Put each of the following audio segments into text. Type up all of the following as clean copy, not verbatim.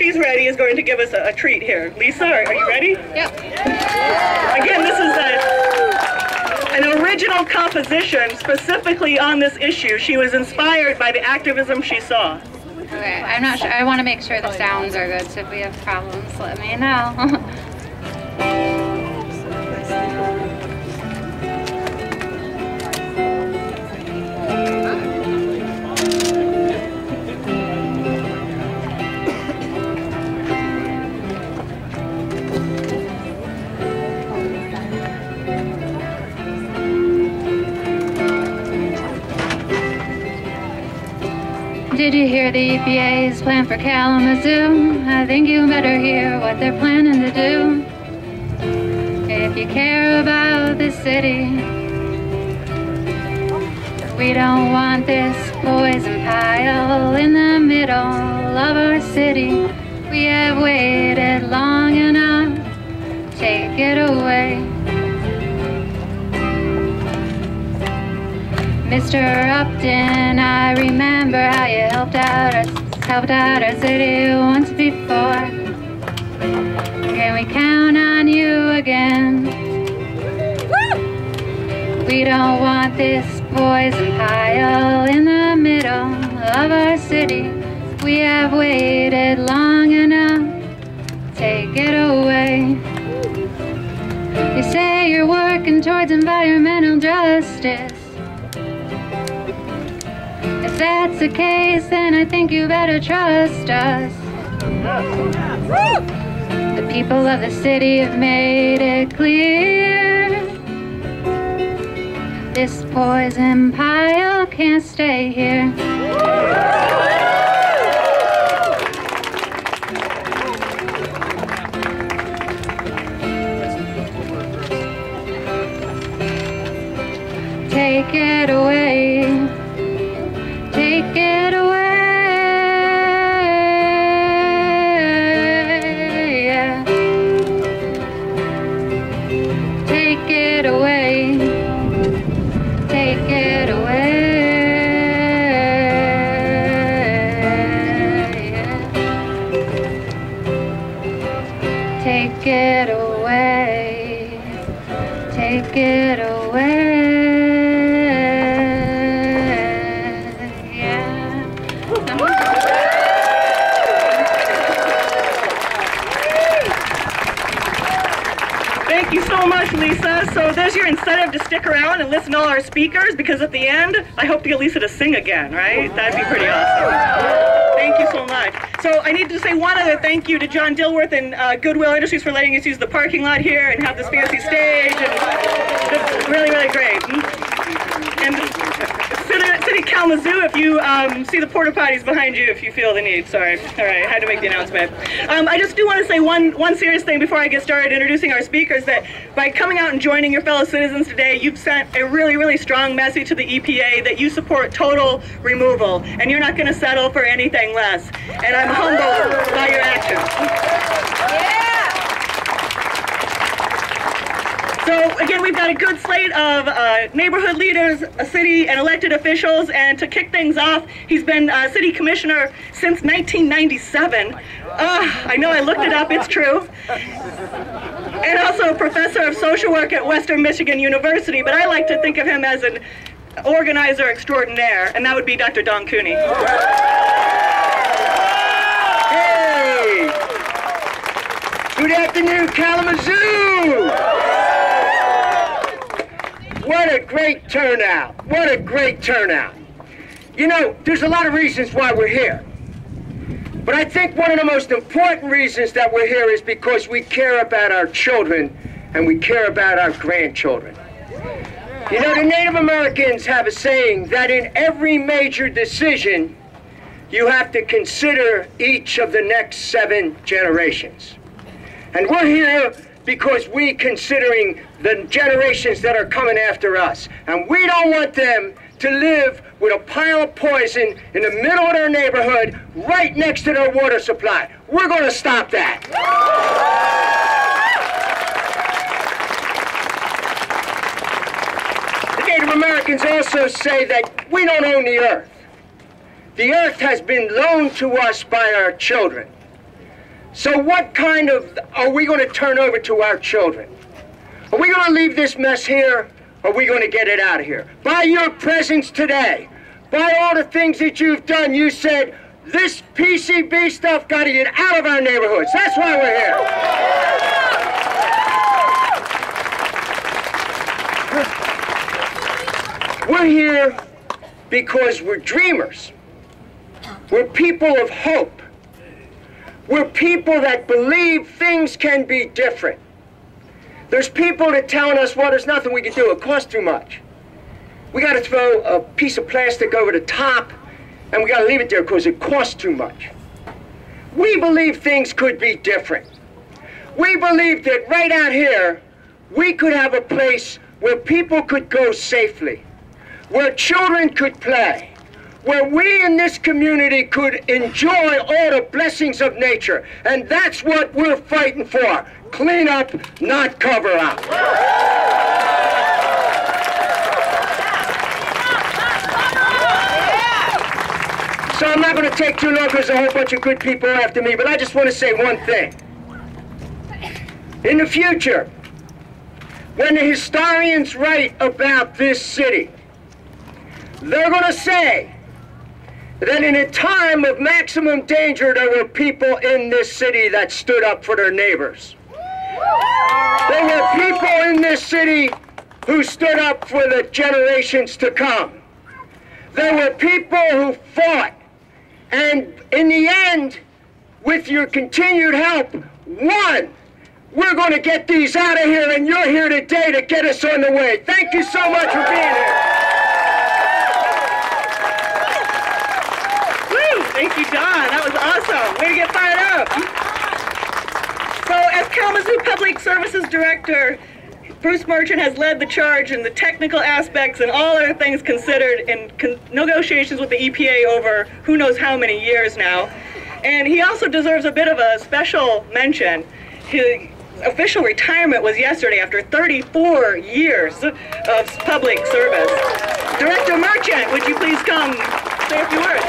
she's ready, is going to give us a treat here. Lisa, are you ready? Yep. Again, this is an original composition specifically on this issue. She was inspired by the activism she saw. Okay, I'm not sure. I want to make sure the sounds are good, so if we have problems, let me know. Did you hear the EPA's plan for Kalmazoo? I think you better hear what they're planning to do. If you care about this city, we don't want this poison pile in the middle of our city. We have waited long enough, take it away. Mr. Upton, I remember how you helped out our city once before. Can we count on you again? Woo! We don't want this poison pile in the middle of our city. We have waited long enough, take it away. You say you're working towards environmental justice. If that's the case, then I think you better trust us. The people of the city have made it clear this poison pile can't stay here. Take it away. Take it away, yeah. Take it away, take it away, yeah. Take it away, take it away. Thank you so much, Lisa. So there's your incentive to stick around and listen to all our speakers, because at the end, I hope to get Lisa to sing again, right? That'd be pretty awesome. Thank you so much. So I need to say one other thank you to John Dilworth and Goodwill Industries for letting us use the parking lot here and have this fancy stage. And it's really, really great. And City Kalmazoo, if you see the porta potties behind you if you feel the need. Sorry. All right, I had to make the announcement. I just do want to say one serious thing before I get started introducing our speakers, that by coming out and joining your fellow citizens today, you've sent a really, really strong message to the EPA that you support total removal, and you're not going to settle for anything less. And I'm humbled by your actions. So again, we've got a good slate of neighborhood leaders, city and elected officials, and to kick things off, he's been city commissioner since 1997. I know, I looked it up, it's true. And also a professor of social work at Western Michigan University, but I like to think of him as an organizer extraordinaire, and that would be Dr. Don Cooney. Hey! Good afternoon, Kalmazoo! What a great turnout. What a great turnout. You know, there's a lot of reasons why we're here. But I think one of the most important reasons that we're here is because we care about our children and we care about our grandchildren. You know, the Native Americans have a saying that in every major decision, you have to consider each of the next 7 generations. And we're here because we're considering the generations that are coming after us. And we don't want them to live with a pile of poison in the middle of their neighborhood, right next to their water supply. We're going to stop that. The Native Americans also say that we don't own the earth. The earth has been loaned to us by our children. So what kind of are we going to turn over to our children? Are we going to leave this mess here, or are we going to get it out of here? By your presence today, by all the things that you've done, you said, this PCB stuff got to get out of our neighborhoods. That's why we're here. We're here because we're dreamers. We're people of hope. We're people that believe things can be different. There's people that telling us, well, there's nothing we can do. It costs too much. We got to throw a piece of plastic over the top, and we got to leave it there because it costs too much. We believe things could be different. We believe that right out here, we could have a place where people could go safely, where children could play, where we in this community could enjoy all the blessings of nature. And that's what we're fighting for. Clean up, not cover up. So I'm not going to take too long because there's a whole bunch of good people after me, but I just want to say one thing. In the future, when the historians write about this city, they're going to say that in a time of maximum danger, there were people in this city that stood up for their neighbors. There were people in this city who stood up for the generations to come. There were people who fought. And in the end, with your continued help, one, we're going to get these out of here, and you're here today to get us on the way. Thank you so much for being here. Woo! Thank you, Don. That was awesome. Way to get fired up. So, as Kalmazoo Public Services Director, Bruce Merchant has led the charge in the technical aspects and all other things considered in negotiations with the EPA over who knows how many years now. And he also deserves a bit of a special mention. His official retirement was yesterday after 34 years of public service. Director Merchant, would you please come say a few words?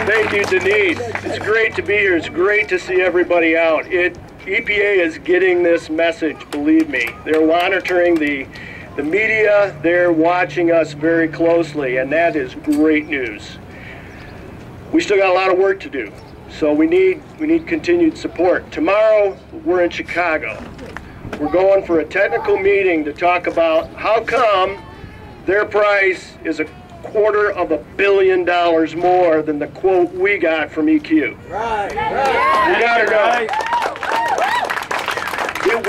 Thank you, Denise. It's great to be here. It's great to see everybody out. EPA is getting this message, believe me. They're monitoring the media. They're watching us very closely, and that is great news. We still got a lot of work to do, so we need continued support. Tomorrow, we're in Chicago. We're going for a technical meeting to talk about how come their price is $250 million more than the quote we got from EQ. Right. You gotta know.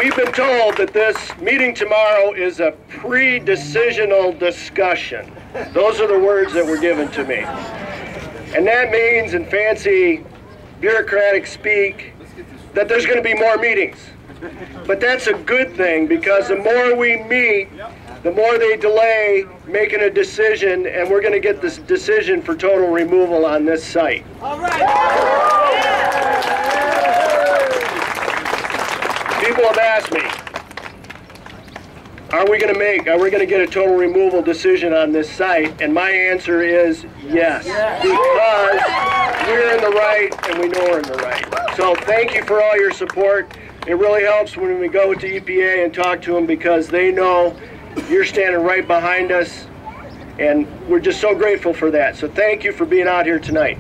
We've been told that this meeting tomorrow is a pre-decisional discussion. Those are the words that were given to me. And that means, in fancy bureaucratic speak, that there's going to be more meetings. But that's a good thing, because the more we meet, the more they delay making a decision, and we're going to get this decision for total removal on this site. All right. People have asked me, are we going to get a total removal decision on this site? And my answer is yes, because we're in the right and we know we're in the right. So thank you for all your support. It really helps when we go to EPA and talk to them, because they know you're standing right behind us, and we're just so grateful for that. So thank you for being out here tonight.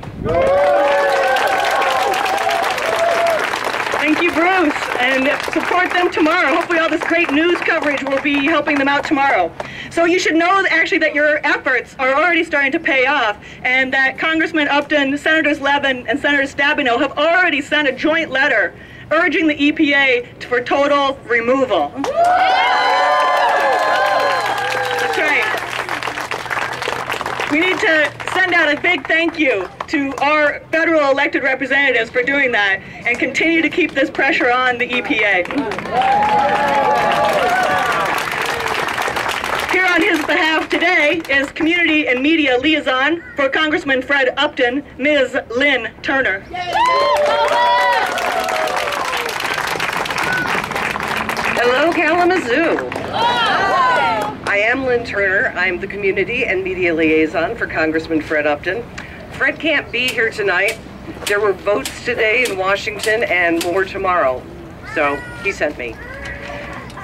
Thank you, Bruce, and support them tomorrow. Hopefully all this great news coverage will be helping them out tomorrow. So you should know actually that your efforts are already starting to pay off, and that Congressman Upton, Senators Levin, and Senator Stabenow have already sent a joint letter urging the EPA for total removal. That's right. We need to send out a big thank you to our federal elected representatives for doing that, and continue to keep this pressure on the EPA. Here on his behalf today is Community and Media Liaison for Congressman Fred Upton, Ms. Lynn Turner. Hello, Kalmazoo. I am Lynn Turner. I'm the Community and Media Liaison for Congressman Fred Upton. Fred can't be here tonight. There were votes today in Washington and more tomorrow, so he sent me.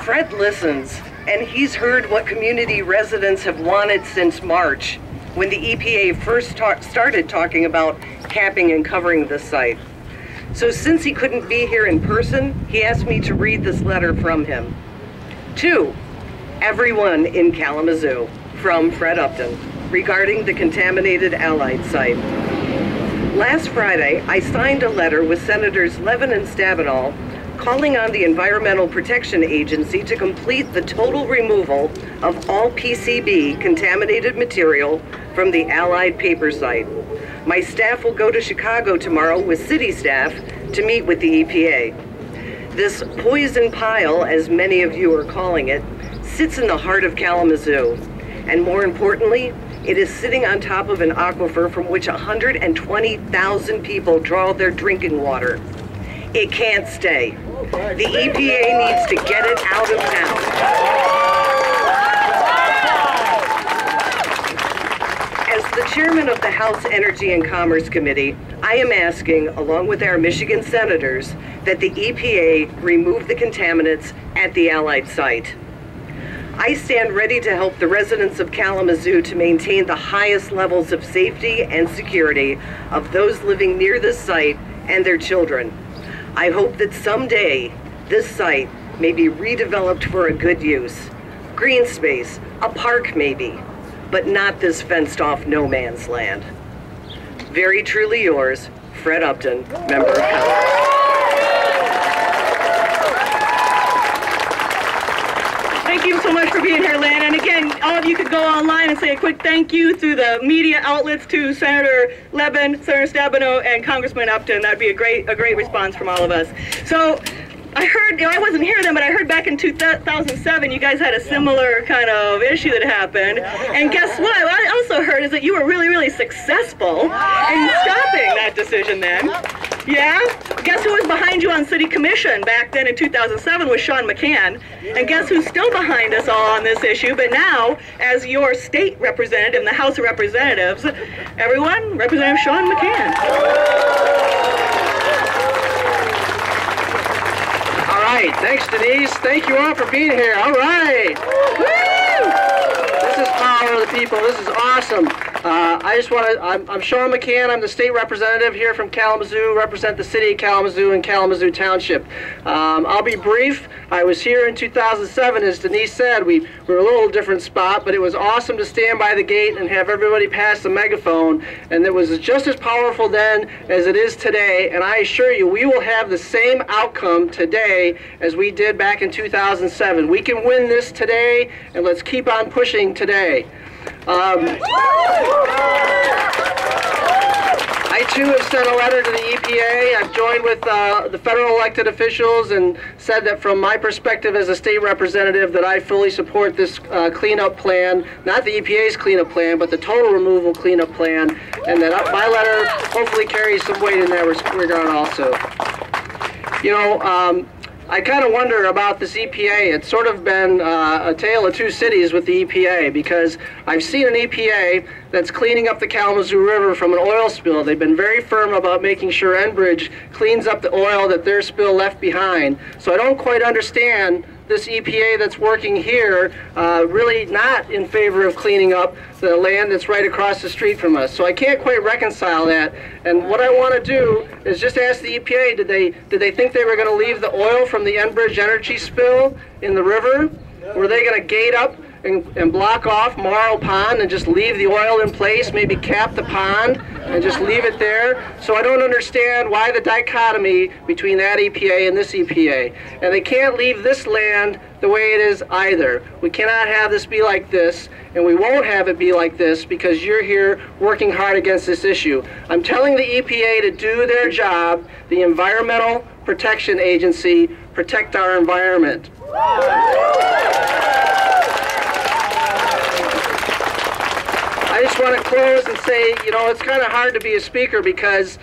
Fred listens, and he's heard what community residents have wanted since March, when the EPA first started talking about capping and covering this site. So since he couldn't be here in person, he asked me to read this letter from him. To everyone in Kalmazoo, from Fred Upton, regarding the contaminated Allied site. Last Friday, I signed a letter with Senators Levin and Stabenow calling on the Environmental Protection Agency to complete the total removal of all PCB contaminated material from the Allied paper site. My staff will go to Chicago tomorrow with city staff to meet with the EPA. This poison pile, as many of you are calling it, sits in the heart of Kalmazoo. And more importantly, it is sitting on top of an aquifer from which 120,000 people draw their drinking water. It can't stay. The EPA needs to get it out of town. As the chairman of the House Energy and Commerce Committee, I am asking, along with our Michigan senators, that the EPA remove the contaminants at the Allied site. I stand ready to help the residents of Kalmazoo to maintain the highest levels of safety and security of those living near this site and their children. I hope that someday this site may be redeveloped for a good use. Green space, a park maybe, but not this fenced off no man's land. Very truly yours, Fred Upton, Member of Congress. Thank you so much for being here, Lynn. And again, all of you could go online and say a quick thank you through the media outlets to Senator Levin, Senator Stabenow, and Congressman Upton. That'd be a great response from all of us. So I heard, I wasn't here then, but I heard back in 2007 you guys had a similar kind of issue that happened. And guess what? What I also heard is that you were really successful in stopping that decision then. Yeah? Guess who was behind you on City Commission back then in 2007 was Sean McCann. And guess who's still behind us all on this issue, but now as your state representative in the House of Representatives, everyone, Representative Sean McCann. All right, thanks Denise. Thank you all for being here. All right. Woo! This is power of the people. This is awesome. I'm Sean McCann. I'm the state representative here from Kalamazoo, represent the city of Kalamazoo and Kalamazoo Township. I'll be brief. I was here in 2007, as Denise said. We were a little different spot, but it was awesome to stand by the gate and have everybody pass the megaphone, and it was just as powerful then as it is today, and I assure you we will have the same outcome today as we did back in 2007. We can win this today, and let's keep on pushing today. I too have sent a letter to the EPA. I've joined with the federal elected officials and said that from my perspective as a state representative that I fully support this cleanup plan, not the EPA's cleanup plan, but the total removal cleanup plan, and that my letter hopefully carries some weight in that regard also. You know, I kind of wonder about this EPA. It's sort of been a tale of two cities with the EPA, because I've seen an EPA that's cleaning up the Kalmazoo River from an oil spill. They've been very firm about making sure Enbridge cleans up the oil that their spill left behind. So I don't quite understand this EPA that's working here really not in favor of cleaning up the land that's right across the street from us. So I can't quite reconcile that. And what I want to do is just ask the EPA, did they think they were going to leave the oil from the Enbridge energy spill in the river? Were they going to gate up and block off Morrow Pond and just leave the oil in place, maybe cap the pond and just leave it there? So I don't understand why the dichotomy between that EPA and this EPA. And they can't leave this land the way it is either. We cannot have this be like this, and we won't have it be like this because you're here working hard against this issue. I'm telling the EPA to do their job, the Environmental Protection Agency, protect our environment. I just want to close and say, you know, it's kind of hard to be a speaker because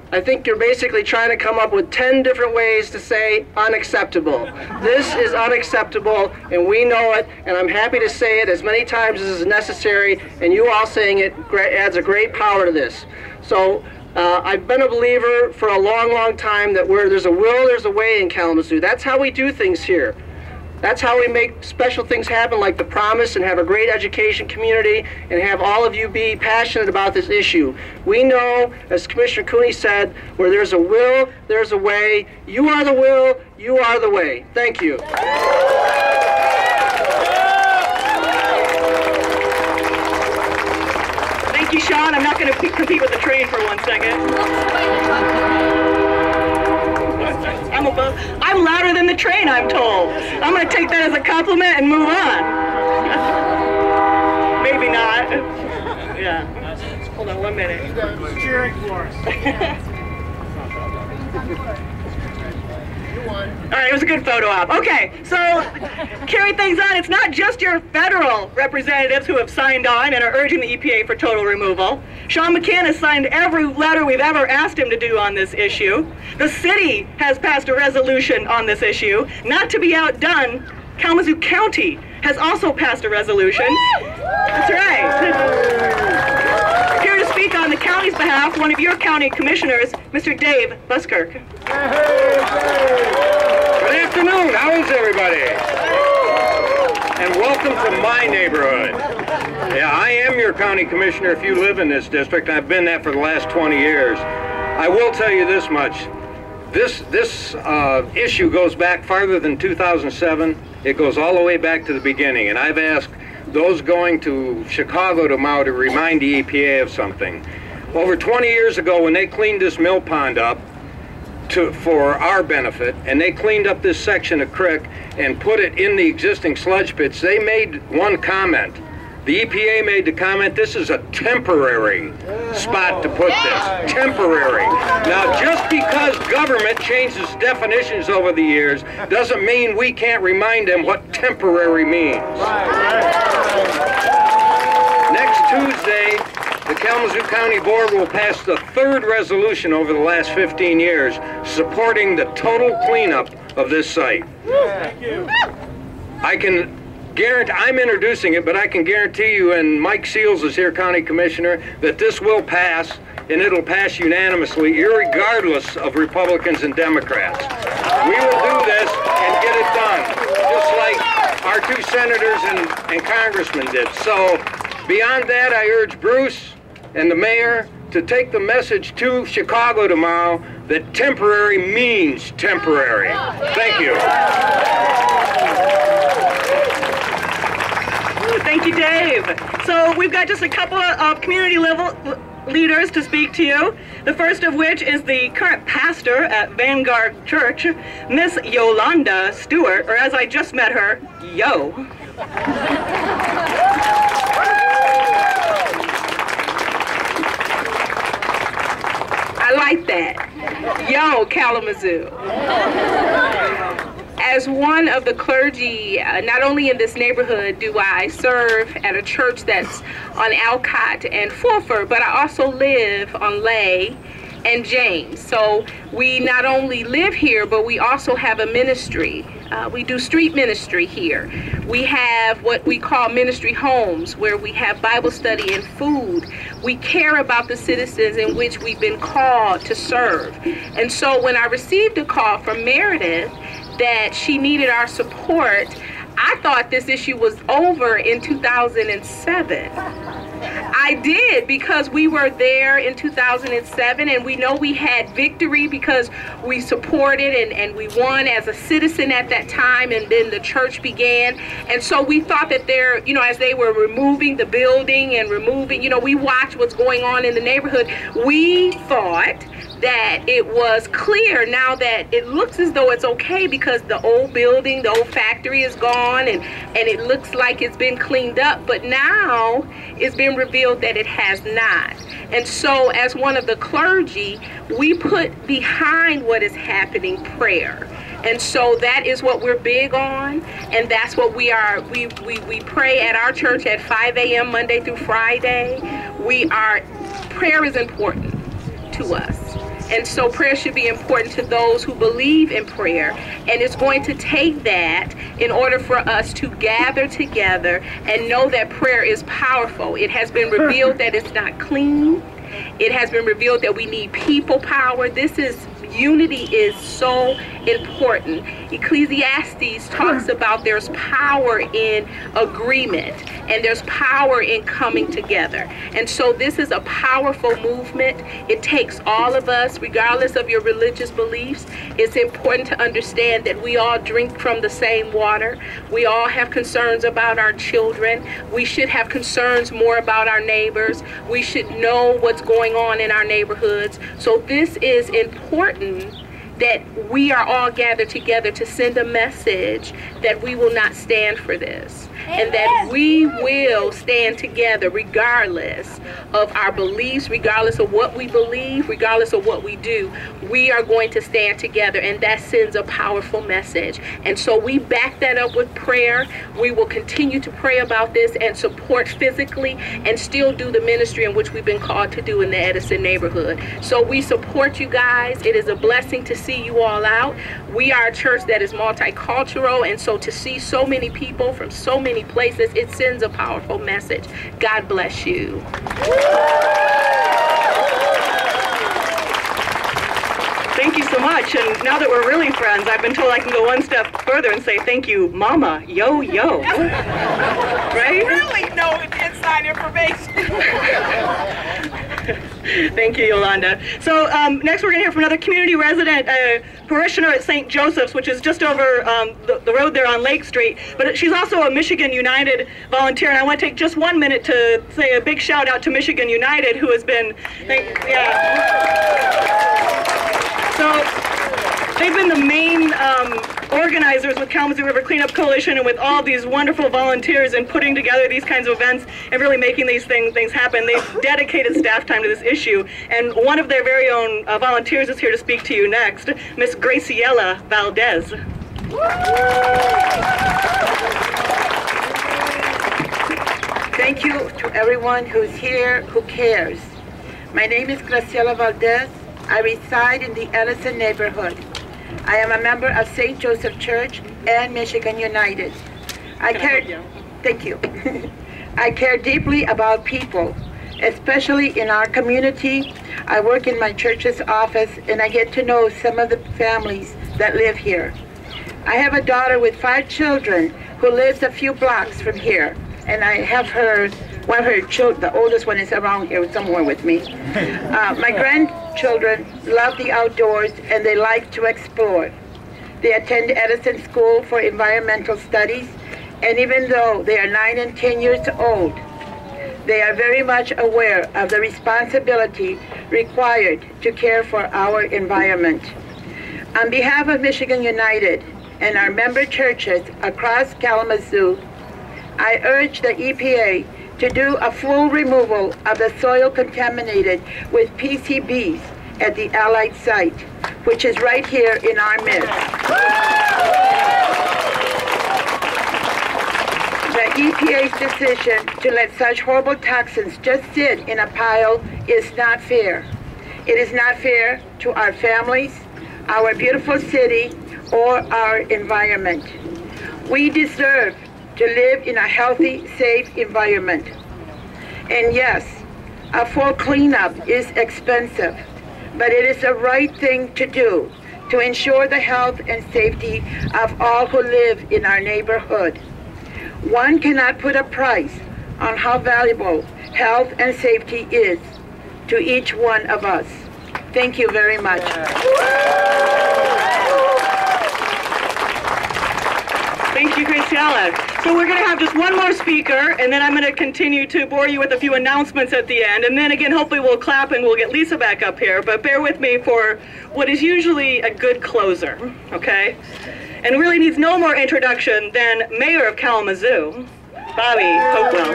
I think you're basically trying to come up with 10 different ways to say unacceptable. This is unacceptable, and we know it, and I'm happy to say it as many times as is necessary, and you all saying it adds a great power to this. So I've been a believer for a long, long time that where there's a will, there's a way in Kalmazoo. That's how we do things here. That's how we make special things happen like the Promise and have a great education community and have all of you be passionate about this issue. We know, as Commissioner Cooney said, where there's a will, there's a way. You are the will, you are the way. Thank you. Thank you, Sean. I'm not going to compete with the train for 1 second. I'm louder than the train, I'm told. I'm going to take that as a compliment and move on. Maybe not. Yeah. Hold on 1 minute. He's cheering for us. All right, it was a good photo op. Okay, so carry things on. It's not just your federal representatives who have signed on and are urging the EPA for total removal. Sean McCann has signed every letter we've ever asked him to do on this issue. The city has passed a resolution on this issue. Not to be outdone, Kalmazoo County has also passed a resolution. That's right. Here to speak on the county's behalf, one of your county commissioners, Mr. Dave Buskirk. Good afternoon. How is everybody? And welcome to my neighborhood. Yeah, I am your county commissioner if you live in this district. I've been that for the last 20 years. I will tell you this much. This issue goes back farther than 2007. It goes all the way back to the beginning. And I've asked those going to Chicago tomorrow to remind the EPA of something. Over 20 years ago, when they cleaned this mill pond up for our benefit, and they cleaned up this section of creek and put it in the existing sludge pits, they made one comment. The EPA made the comment, this is a temporary spot to put this. Temporary. Now, just because government changes definitions over the years doesn't mean we can't remind them what temporary means. Next Tuesday, the Kalmazoo County Board will pass the third resolution over the last 15 years supporting the total cleanup of this site. Thank you. I can guarantee, I'm introducing it, but I can guarantee you, and Mike Seals is here, County Commissioner, that this will pass, and it'll pass unanimously, irregardless of Republicans and Democrats. We will do this and get it done, just like our two senators and congressmen did. So, beyond that, I urge Bruce and the mayor to take the message to Chicago tomorrow that temporary means temporary. Thank you. Thank you, Dave. So we've got just a couple of community level leaders to speak to you. The first of which is the current pastor at Vanguard Church, Miss Yolanda Stewart, or as I just met her, Yo. I like that. Yo, Kalmazoo. As one of the clergy, not only in this neighborhood do I serve at a church that's on Alcott and Fulford, but I also live on Lay and James. So we not only live here, but we also have a ministry. We do street ministry here. We have what we call ministry homes, where we have Bible study and food. We care about the citizens in which we've been called to serve. And so when I received a call from Meredith that she needed our support, I thought this issue was over in 2007. I did, because we were there in 2007, and we know we had victory because we supported and we won as a citizen at that time, and then the church began. And so we thought that there, you know, as they were removing the building and removing, you know, we watched what's going on in the neighborhood. We thought that it was clear now that it looks as though it's okay because the old building, the old factory is gone, and it looks like it's been cleaned up, but now it's been revealed that it has not. And so as one of the clergy, we put behind what is happening prayer. And so that is what we're big on, and that's what we are. We pray at our church at 5 a.m. Monday through Friday. Prayer is important to us. And so prayer should be important to those who believe in prayer. And it's going to take that in order for us to gather together and know that prayer is powerful. It has been revealed that it's not clean. It has been revealed that we need people power. Unity is so important. Ecclesiastes talks about there's power in agreement and there's power in coming together. And so this is a powerful movement. It takes all of us, regardless of your religious beliefs. It's important to understand that we all drink from the same water. We all have concerns about our children. We should have concerns more about our neighbors. We should know what's going on in our neighborhoods. So this is important that we are all gathered together to send a message that we will not stand for this. And that we will stand together regardless of our beliefs, regardless of what we believe, regardless of what we do. We are going to stand together, and that sends a powerful message. And so we back that up with prayer. We will continue to pray about this and support physically and still do the ministry in which we've been called to do in the Edison neighborhood. So we support you guys. It is a blessing to see you all out. We are a church that is multicultural, and so to see so many people from so many places, it sends a powerful message. God bless you. Thank you so much. And now that we're really friends, I've been told I can go one step further and say thank you, Mama, yo, yo. Right? Really know inside information. Thank you, Yolanda. So next we're going to hear from another community resident, parishioner at St. Joseph's, which is just over the road there on Lake Street. But she's also a Michigan United volunteer, and I want to take just 1 minute to say a big shout out to Michigan United, who has been, So they've been the main organizers with Kalmazoo River Cleanup Coalition and with all these wonderful volunteers in putting together these kinds of events and really making these things happen. They've dedicated staff time to this issue, and one of their very own volunteers is here to speak to you next, Miss Graciela Valdez. Thank you to everyone who's here, who cares. My name is Graciela Valdez. I reside in the Edison neighborhood. I am a member of St. Joseph Church and Michigan United. Thank you. I care deeply about people, especially in our community. I work in my church's office and I get to know some of the families that live here. I have a daughter with 5 children who lives a few blocks from here, and I have her, one of her children, the oldest one is around here somewhere with me. My grandchildren love the outdoors and they like to explore. They attend Edison School for Environmental Studies, and even though they are 9 and 10 years old, they are very much aware of the responsibility required to care for our environment. On behalf of Michigan United and our member churches across Kalmazoo, I urge the EPA to do a full removal of the soil contaminated with PCBs at the Allied site, which is right here in our midst. The EPA's decision to let such horrible toxins just sit in a pile is not fair. It is not fair to our families, our beautiful city, or our environment. We deserve to live in a healthy, safe environment. And yes, a full cleanup is expensive, but it is the right thing to do to ensure the health and safety of all who live in our neighborhood. One cannot put a price on how valuable health and safety is to each one of us. Thank you very much. Thank you, Graciela. So we're going to have just one more speaker, and then I'm going to continue to bore you with a few announcements at the end. And then again, hopefully we'll clap and we'll get Lisa back up here. But bear with me for what is usually a good closer, okay? And really needs no more introduction than Mayor of Kalmazoo, Bobby Hopewell.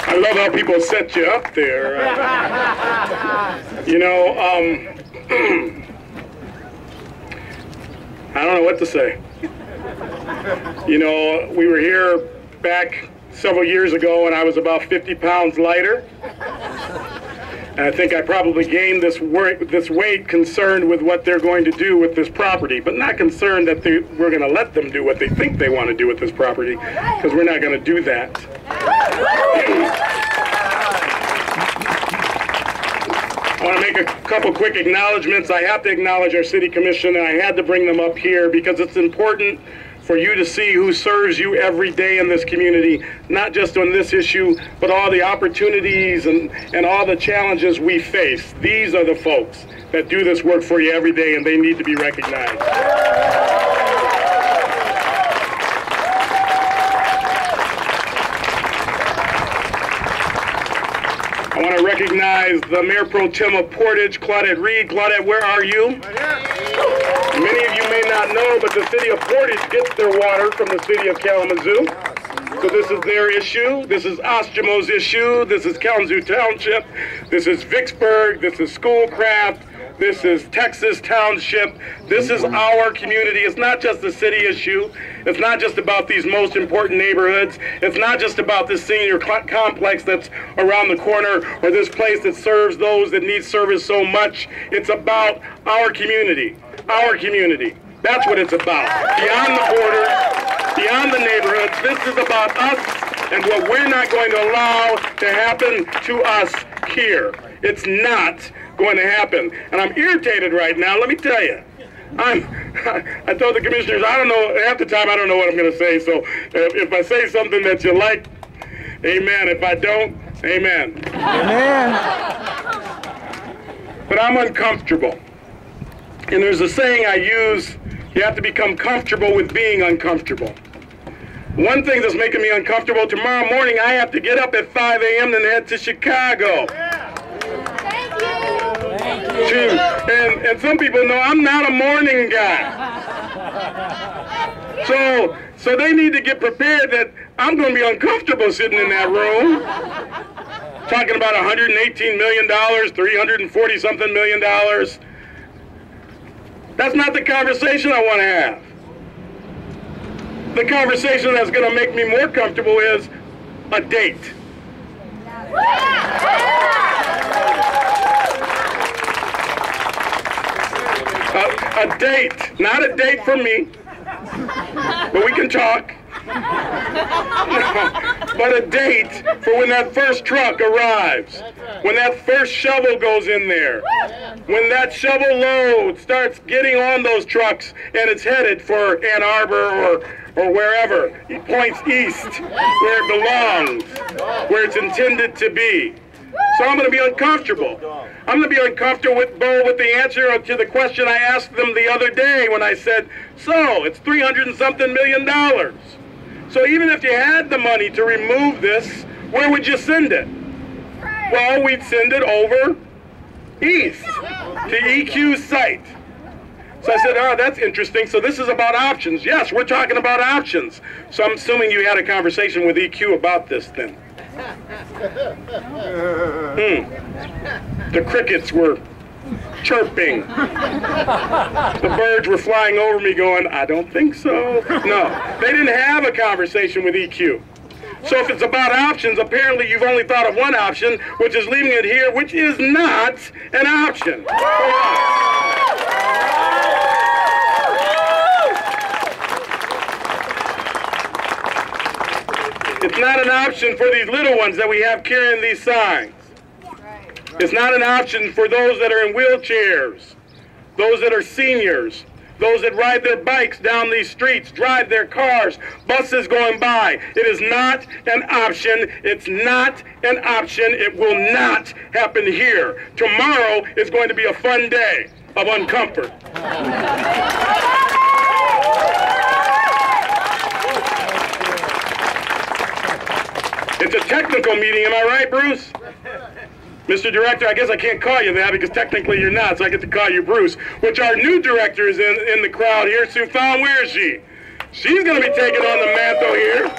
I love how people set you up there. You know, I don't know what to say. You know, we were here back several years ago when I was about 50 pounds lighter. And I think I probably gained this weight concerned with what they're going to do with this property, but not concerned that we're going to let them do what they think they want to do with this property, because we're not going to do that. I want to make a couple quick acknowledgments. I have to acknowledge our city commission, and I had to bring them up here because it's important for you to see who serves you every day in this community, not just on this issue, but all the opportunities and all the challenges we face. These are the folks that do this work for you every day, and they need to be recognized. I want to recognize the Mayor Pro Tem of Portage, Claudette Reed. Claudette, where are you? Many of you may not know, but the city of Portage gets their water from the city of Kalmazoo. So this is their issue. This is Ostramo's issue. This is Kalmazoo Township. This is Vicksburg. This is Schoolcraft. This is Texas Township. This is our community. It's not just a city issue. It's not just about these most important neighborhoods. It's not just about this senior complex that's around the corner or this place that serves those that need service so much. It's about our community. Our community. That's what it's about. Beyond the borders, beyond the neighborhoods, this is about us and what we're not going to allow to happen to us here. It's not going to happen. And I'm irritated right now, let me tell you. I told the commissioners, I don't know, half the time I don't know what I'm going to say, so if I say something that you like, amen. If I don't, amen. Amen. But I'm uncomfortable. And there's a saying I use, you have to become comfortable with being uncomfortable. One thing that's making me uncomfortable, tomorrow morning I have to get up at 5 a.m. and head to Chicago. And some people know I'm not a morning guy. So they need to get prepared that I'm going to be uncomfortable sitting in that room talking about $118 million, $340-something million. That's not the conversation I want to have. The conversation that's going to make me more comfortable is a date. A date, not a date for me, but we can talk. But a date for when that first truck arrives, when that first shovel goes in there, when that shovel load starts getting on those trucks and it's headed for Ann Arbor or wherever, it points east, where it belongs, where it's intended to be. So I'm going to be uncomfortable. I'm going to be uncomfortable with the answer to the question I asked them the other day when I said, so it's $300-something million. So even if you had the money to remove this, where would you send it? Well, we'd send it over east to EQ's site. So I said, oh, that's interesting. So this is about options. Yes, we're talking about options. So I'm assuming you had a conversation with EQ about this then. The crickets were chirping. The birds were flying over me going, I don't think so. No, they didn't have a conversation with EQ. So if it's about options, apparently you've only thought of one option, which is leaving it here, which is not an option. It's not an option for these little ones that we have carrying these signs. It's not an option for those that are in wheelchairs, those that are seniors, those that ride their bikes down these streets, drive their cars, buses going by. It is not an option. It's not an option. It will not happen here. Tomorrow is going to be a fun day of uncomfort. It's a technical meeting, am I right, Bruce? Mr. Director, I guess I can't call you that because technically you're not, so I get to call you Bruce, which our new director is in the crowd here. Sue Pham, where is she? She's going to be taking on the mantle here.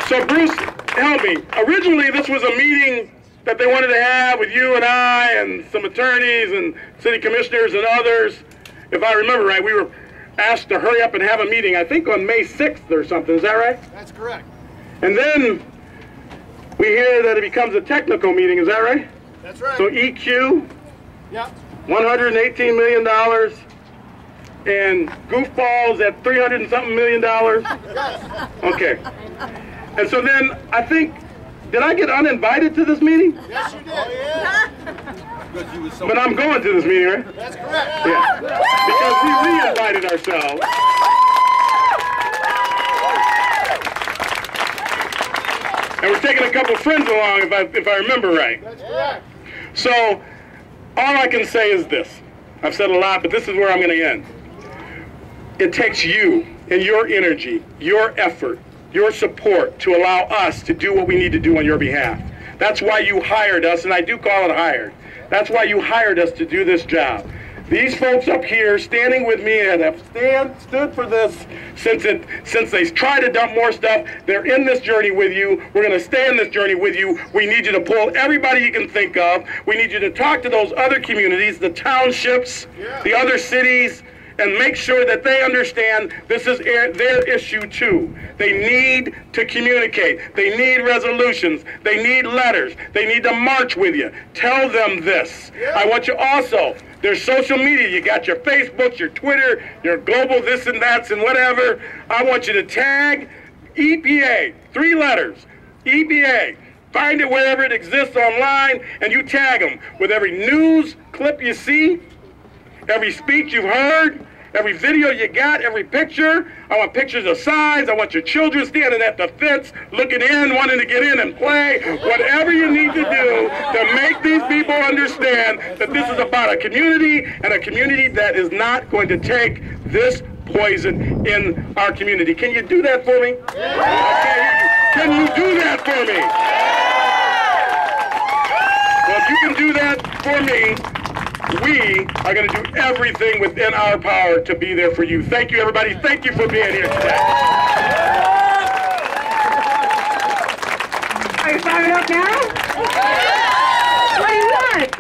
So Bruce, help me. Originally, this was a meeting that they wanted to have with you and I and some attorneys and city commissioners and others. If I remember right, we were asked to hurry up and have a meeting, I think on May 6th or something. Is that right? That's correct. And then we hear that it becomes a technical meeting. Is that right? That's right. So EQ, Yep. $118 million, and goofballs at $300 and something million. Okay. And so then I think, did I get uninvited to this meeting? Yes, you did. Oh, yeah. But I'm going to this meeting, right? That's correct. Yeah. Because we re-invited ourselves. And we're taking a couple friends along, if I remember right. That's correct. So, all I can say is this. I've said a lot, but this is where I'm going to end. It takes you and your energy, your effort, your support to allow us to do what we need to do on your behalf. That's why you hired us, and I do call it hired. That's why you hired us to do this job. These folks up here standing with me and have stood for this since they tried to dump more stuff. They're in this journey with you. We're going to stay in this journey with you. We need you to pull everybody you can think of. We need you to talk to those other communities, the townships, the other cities, and make sure that they understand this is their issue too. They need to communicate. They need resolutions. They need letters. They need to march with you. Tell them this. I want you also, there's social media. You got your Facebook, your Twitter, your global this and that's and whatever. I want you to tag EPA, 3 letters, EPA. Find it wherever it exists online, and you tag them with every news clip you see, every speech you've heard, every video you got, every picture. I want pictures of signs. I want your children standing at the fence, looking in, wanting to get in and play. Whatever you need to do to make these people understand that this is about a community, and a community that is not going to take this poison in our community. Can you do that for me? I can't hear you. Can you do that for me? Well, if you can do that for me, we are going to do everything within our power to be there for you. Thank you, everybody. Thank you for being here today. Are you fired up now? What do you want?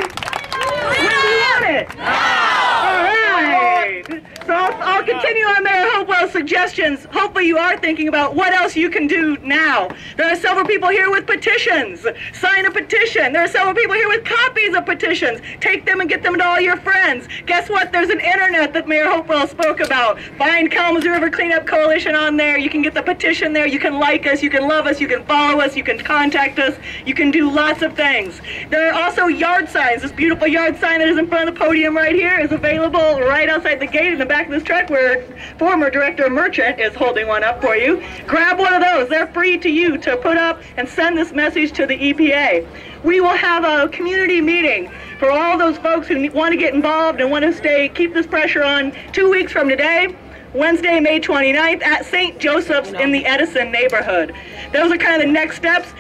When do you want it? All right. So I'll continue on Mayor Hopewell's suggestions. Hopefully you are thinking about what else you can do now. There are several people here with petitions. Sign a petition. There are several people here with copies of petitions. Take them and get them to all your friends. Guess what? There's an internet that Mayor Hopewell spoke about. Find Kalmazoo River Cleanup Coalition on there. You can get the petition there. You can like us. You can love us. You can follow us. You can contact us. You can do lots of things. There are also yard signs. This beautiful yard sign that is in front of the podium right here is available right outside the gate in the back of this truck, where former Director Merchant is holding one up for you. Grab one of those. They're free to you to put up and send this message to the EPA. We will have a community meeting for all those folks who want to get involved and want to keep this pressure on 2 weeks from today, Wednesday, May 29th at St. Joseph's in the Edison neighborhood. Those are kind of the next steps.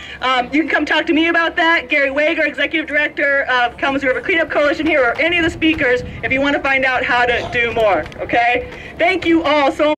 You can come talk to me about that. Gary Wager, Executive Director of Kalmazoo River Cleanup Coalition here, or any of the speakers if you want to find out how to do more, okay? Thank you all so much.